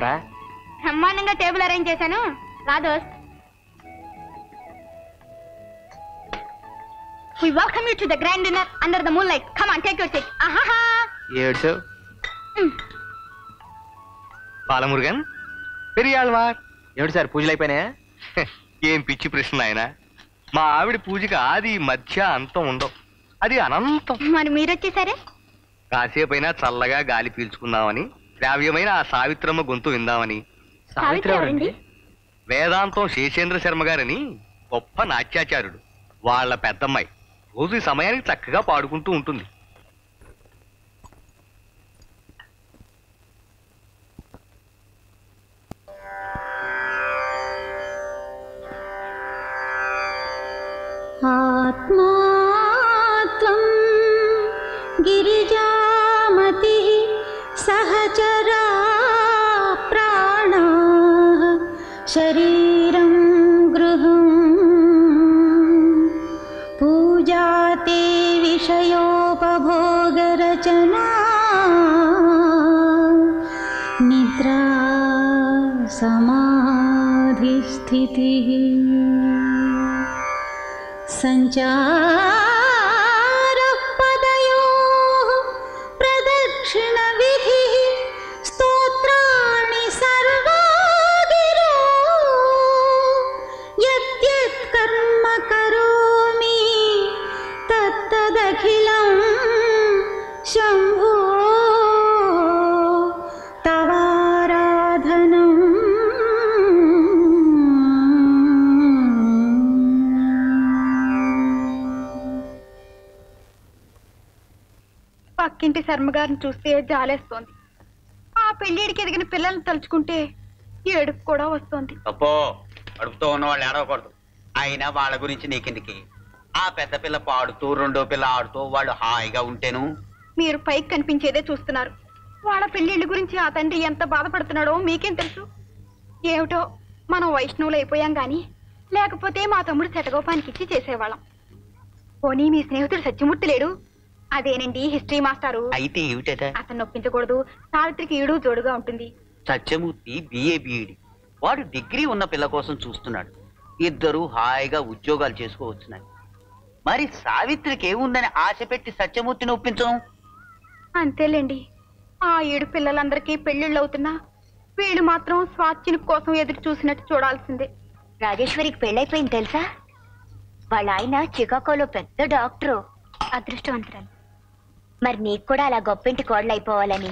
ఏమిట్రా? బ్రహ్మాండంగా table arrange చేశాను, రా దోస్త్. We welcome you to the grand dinner under the moonlight. Come on, take your seat. Ahaha. ఏడ్చావు Balamurugan Periyalvar. ఏమిటి సార్ పూజలు అయిపోయినాయా? ఏం పిచ్చి ప్రశ్న ఆయన. మా ఆవిడ పూజకి ఆది మధ్య అంతం ఉండవు, అది అనంతం. మరి మీరు వచ్చేసరే? కాసేపైనా చల్లగా గాలి పీల్చుకుందామని, శ్రావ్యమైన ఆ సావిత్రమ్మ గొంతు విందామని. సావిత్రి ఎవరండి? వేదాంతం శేషేంద్ర శర్మ గారని గొప్ప నాట్యాచార్యుడు, వాళ్ళ పెద్దమ్మాయి. రోజు ఈ సమయానికి చక్కగా పాడుకుంటూ ఉంటుంది. ఆత్మాత్వం గిరిజామతి సహచరా ప్రాణా శరీరం గృహం పూజాతే విషయోపభోగరచనా నిద్రా సమాధిస్థితి సంచారః పదయోః ప్రదక్షిణ విధిః స్తోత్రాణి సర్వా గిరో యద్యత్ కర్మ కరోమి తత్తదఖిలం శంభో తవారాధనం. పక్కింటి శర్మగారిని చూస్తే జాలేస్తోంది. ఆ పెళ్లిడికి ఎదిగిన పిల్లల్ని తలుచుకుంటే ఏడుపు కూడా వస్తోంది. అప్పో అడుపుతో ఉన్న వాళ్ళు ఏడవకూడదు. అయినా వాళ్ళ గురించి నీకెందుకి? ఆ పెద్ద పిల్ల పాడుతూ రెండో పిల్ల ఆడుతూ వాళ్ళు హాయిగా ఉంటేను. మీరు పైకి కనిపించేదే చూస్తున్నారు. వాళ్ళ పెళ్లిళ్ళ గురించి ఆ తండ్రి ఎంత బాధపడుతున్నాడో మీకేం తెలుసు? ఏమిటో మనం వైష్ణవులు అయిపోయాం గాని, లేకపోతే మా తమ్ముడు శటగోపానికి ఇచ్చి చేసేవాళ్ళం. పోనీ మీ స్నేహితుడు సత్యమూర్తి లేడు? అదేనండి హిస్టరీ మాస్టారు. అయితే ఏమిటట? అతను నొప్పించకూడదు, సావిత్రికి ఈడు జోడుగా ఉంటుంది. సత్యమూర్తి బిఏ బిఈడి, వాడు డిగ్రీ ఉన్న పిల్ల కోసం చూస్తున్నాడు. ఇద్దరు హాయిగా ఉద్యోగాలు చేసుకోవచ్చున్నాయి. మరి సావిత్రికి ఏముందని ఆశ పెట్టి సత్యమూర్తిని ఒప్పించం? అంతేలేండి. ఆ 7 పిల్లలందరికీ పెళ్లిళ్ళు అవుతున్నా వీళ్ళు మాత్రం స్వాచ్ఛిని కోసం ఎదురు చూసినట్టు చూడాల్సిందే. రాజేశ్వరికి పెళ్ళైపోయింది తెలుసా? వాళ్ళ ఆయన చికాగోలో పెద్ద డాక్టరు. అదృష్టవంతురాలు. మరి నీకు కూడా అలా గొప్పింటి కోడలు అయిపోవాలని,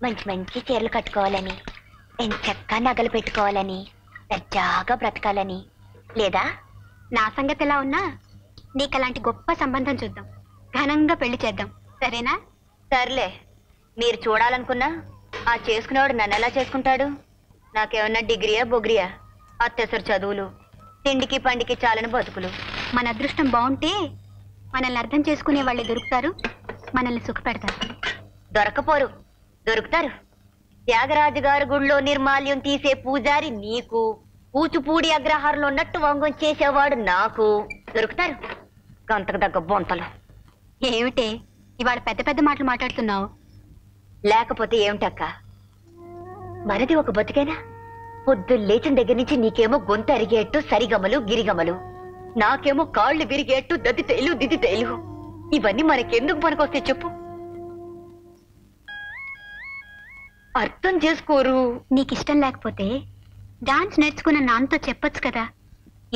మంచి మంచి చీరలు కట్టుకోవాలని, ఎంచక్కా నగలు పెట్టుకోవాలని, దర్జాగా బ్రతకాలని లేదా? నా సంగతి ఎలా ఉన్నా నీకు అలాంటి గొప్ప సంబంధం చూద్దాం, ఘనంగా పెళ్లి చేద్దాం, సరేనా? సర్లే, మీరు చూడాలనుకున్నా ఆ చేసుకునేవాడు నన్ను ఎలా చేసుకుంటాడు? నాకేమన్నా డిగ్రీయా బొగ్రియా? అత్యవసర చదువులు, తిండికి పండికి చాలని బతుకులు. మన అదృష్టం బాగుంటే మనల్ని అర్థం చేసుకునే వాళ్ళే దొరుకుతారు, మనల్ని సుఖపెడతారు. దొరకపోరు, దొరుకుతారు. త్యాగరాజు గారి గుళ్ళో నిర్మాల్యం తీసే పూజారి నీకు, కూచిపూడి అగ్రహారంలో ఉన్నట్టు వంగం చేసేవాడు నాకు దొరుకుతారు. గంతకు దగ్గ బొంతలు. ఏమిటే ఇవాళ పెద్ద పెద్ద మాటలు మాట్లాడుతున్నావు? లేకపోతే ఏమిటక్క, మనది ఒక బతుకేనా? పొద్దు లేచిన దగ్గర నుంచి నీకేమో గొంతు అరిగేట్టు సరిగమలు గిరిగమలు, నాకేమో కాళ్ళు విరిగేట్టు దద్దితేలు దిద్దితేలు. ఇవన్నీ మనకెందుకు పనికొస్తే చెప్పు? అర్థం చేసుకోరు. నీకిష్టం లేకపోతే డాన్స్ నేర్చుకున్న నాన్నతో చెప్పొచ్చు కదా,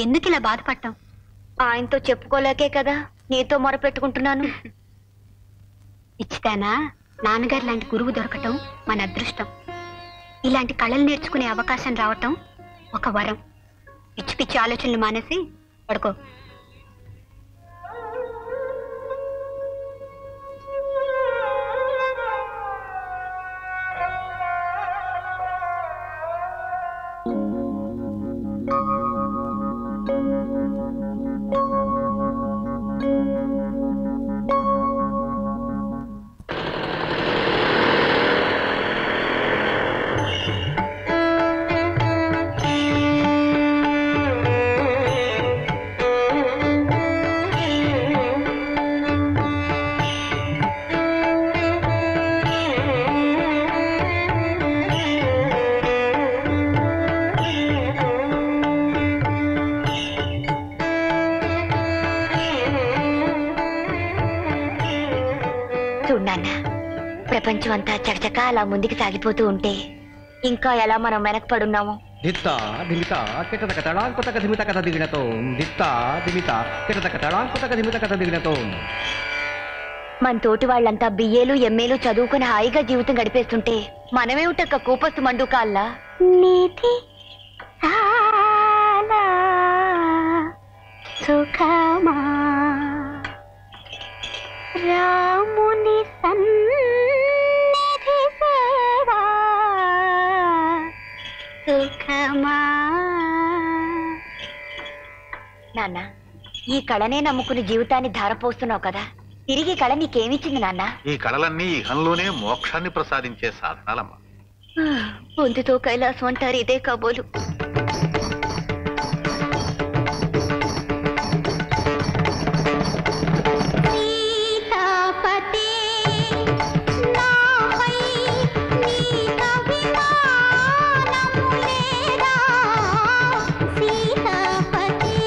ఎందుకు ఇలా బాధపడటం? ఆయనతో చెప్పుకోలేకే కదా నీతో మొరపెట్టుకుంటున్నాను. ఇచ్చితానా నాన్నగారు లాంటి గురువు దొరకటం మన అదృష్టం. ఇలాంటి కళలు నేర్చుకునే అవకాశం రావటం ఒక వరం. పిచ్చి పిచ్చి ఆలోచనలు మానేసి పడుకో. చూడు నాన్న, ప్రపంచం అంతా చకచక అలా ముందుకు సాగిపోతూ ఉంటే ఇంకా ఎలా మనం వెనకపడున్నాము. దిత్త దిమిత కిటతక తళాంకుతక ధిమిత కథ దిగినతో దిత్త దిమిత కిటతక తళాంకుతక ధిమిత కథ దిగినతో. మన తోటి వాళ్ళంతా బిఏలు ఎంఏలు చదువుకుని హాయిగా జీవితం గడిపేస్తుంటే మనమేమిటక్క కూపస్తు మండుకాల్లా. నిధి చాలా సుఖమా రాముని సన్నిధి సేవా సుఖమా. నాన్న, ఈ కళనే నమ్ముకుని జీవితాన్ని ధారపోస్తున్నావు కదా, తిరిగి కళ నీకేమిచ్చింది నాన్న? ఈ కళలన్నీ ఇహంలోనే మోక్షాన్ని ప్రసాదించే సాధనాలమ్మా. పొందుతో కైలాసం అంటారు, ఇదే కాబోలు. సీతాపతి నాపై నీత విమానము లేరా సీతాపతి.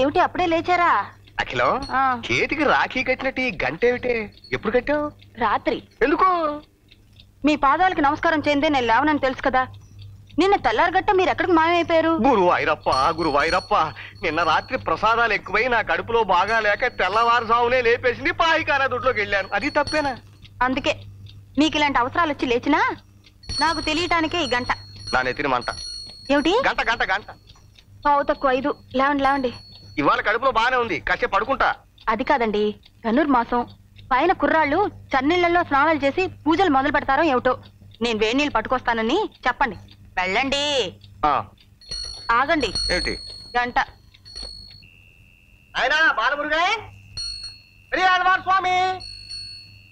ఏమిటి అప్పుడే లేచారా? అఖిలం, ఆ. చేతికి రాఖీ కట్టినట్టు ఈ గంట ఏమిటే? ఎప్పుడు కట్టావు? రాత్రి. ఎందుకు? మీ పాదాలకు నమస్కారం చేయందే నేను లేవనని తెలుసు కదా. నిన్న తెల్లారగట్ట మీరు ఎక్కడికి మాయమైపోయారు? గురువాయిరప్ప, నిన్న రాత్రి ప్రసాదాలు ఎక్కువై నా కడుపులో బాగా లేక తెల్లవారుజామునే లేపేసింది, పాయికానా దొడ్లోకి వెళ్ళాను. అది తప్పేనా? అందుకే మీకు ఇలాంటి అవసరాలు వచ్చి లేచినా నాకు తెలియటానికే ఈ గంట. నా నెత్తిన మంట. ఏమిటి? గంట గంట గంట. పావు తక్కువ 5. లేవండి లేవండి. ఇవాళ కడుపులో బాగానే ఉంది, కాసేపు పడుకుంటా. అది కాదండి, ధనుర్మాసం పైన కుర్రాళ్ళు చన్నీళ్లలో స్నానాలు చేసి పూజలు మొదలు పెడతారో ఏమిటో. నేను వేడి నీళ్ళు పట్టుకొస్తానని చెప్పండి. వెళ్ళండి. ఆ, ఆగండి. ఏంటి? గంట. ఆయన బాలమురుగన్, పెరియాళ్వార్ స్వామి,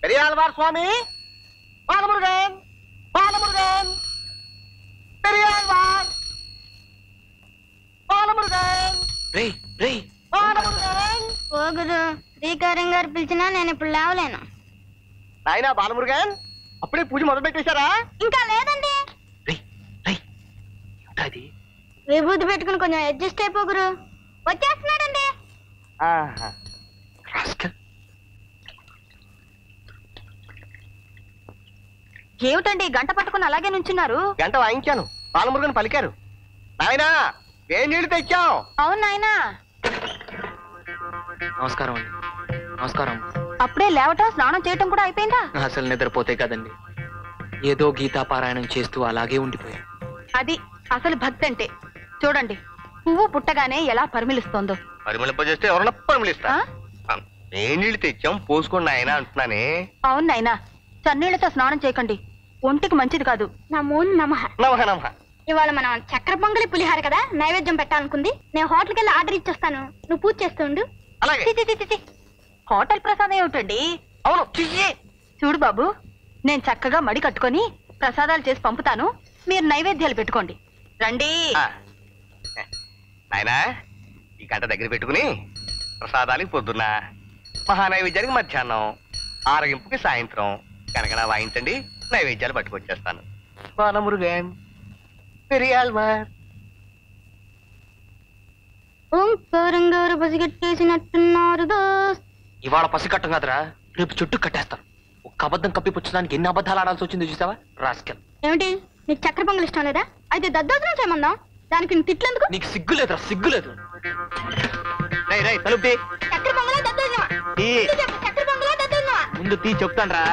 పెరియాళ్వార్ స్వామి, బాలమురుగన్, బాలమురుగన్, పెరియాళ్వార్, బాలమురుగన్, బాలమురుగన్. ఓ గురు, శ్రీకారం గారు పిలిచినా నేను ఇప్పుడు లేవలేను. ఆయన బాలమురుగన్, అప్పుడే పూజ మొదలు పెట్టేశారా? ఇంకా లేదండి. విభూతి పెట్టుకుని కొంచెం అడ్జస్ట్ అయిపో గురు. వచ్చేస్తున్నాడండి. ఆహా. ఏమిటండి గంట పట్టుకుని అలాగే నుంచున్నారు? గంట వాయించాను, బాలమురుగన్ పలికారు. నాయనా వేడి నీళ్లు తెచ్చాం. అవును నాయనా. నమస్కారం అండి. నమస్కారం. అప్పుడే లేవటం స్నానం చేయటం కూడా అయిపోయిందా? అసలు నిద్రపోతే కదండి, ఏదో గీతా పారాయణం చేస్తూ అలాగే ఉండిపోయాను. అది అసలు భక్తి అంటే. చూడండి, పువ్వు పుట్టగానే ఎలా పరిమిలిస్తోందో. పరిమళింపజేస్తే ఎవరన్నా పరిమళిస్తా. వేడి నీళ్లు తెచ్చాం, పోసుకోండి ఆయన అంటున్నానే. అవును నాయనా, చన్నీళ్లతో స్నానం చేయకండి, ఒంటికి మంచిది కాదు. నమో నమః. నమః నమః. ఇవాళ మనం చక్కెర పొంగలి పులిహార కదా నైవేద్యం పెట్టాలనుకుంది. నేను హోటల్కి వెళ్ళి ఆర్డర్ ఇచ్చొస్తాను, నువ్వు పూజ చేస్తుండు. అలాగే. చి, చి, చి, చి, చి. హోటల్ ప్రసాదం ఏమిటండి? అవును. చూడు బాబు, నేను చక్కగా మడి కట్టుకొని ప్రసాదాలు చేసి పంపుతాను, మీరు నైవేద్యాలు పెట్టుకోండి. రండి. నాయనా ఈ గంట దగ్గర పెట్టుకుని ప్రసాదానికి పొద్దున్న, మహానైవేద్యానికి మధ్యాహ్నం, ఆరగింపుకి సాయంత్రం కనకన వాయించండి, నైవేద్యాలు పట్టుకొచ్చేస్తాను. బాలమురుగన్, పెరియాళ్వార్. ఓంకారం గారు పసిగట్టేసినట్టున్నారు దోస్త్. ఇవాళ పసికట్టం కాదురా, రేపు చుట్టూ కట్టేస్తాను. ఒక్క అబద్ధం కప్పిపుచ్చడానికి ఎన్ని అబద్ధాలు ఆడాల్సి వచ్చిందో చూసావా రాస్కెల్. ఏమిటి, నీకు చక్కెర పొంగల్ ఇష్టం లేదా? అయితే దద్దోజనం చేయమందాం. దానికి నువ్వు తిట్లేందుకు? నీకు సిగ్గులేదురా, సిగ్గులేదు. రై రై తలుపు తీ. చక్కెర పొంగలా దద్దోజనమా? తీ. చెప్పు, చక్కెర పొంగలా దద్దోజనమా? ముందు తీ చెప్తాను రా.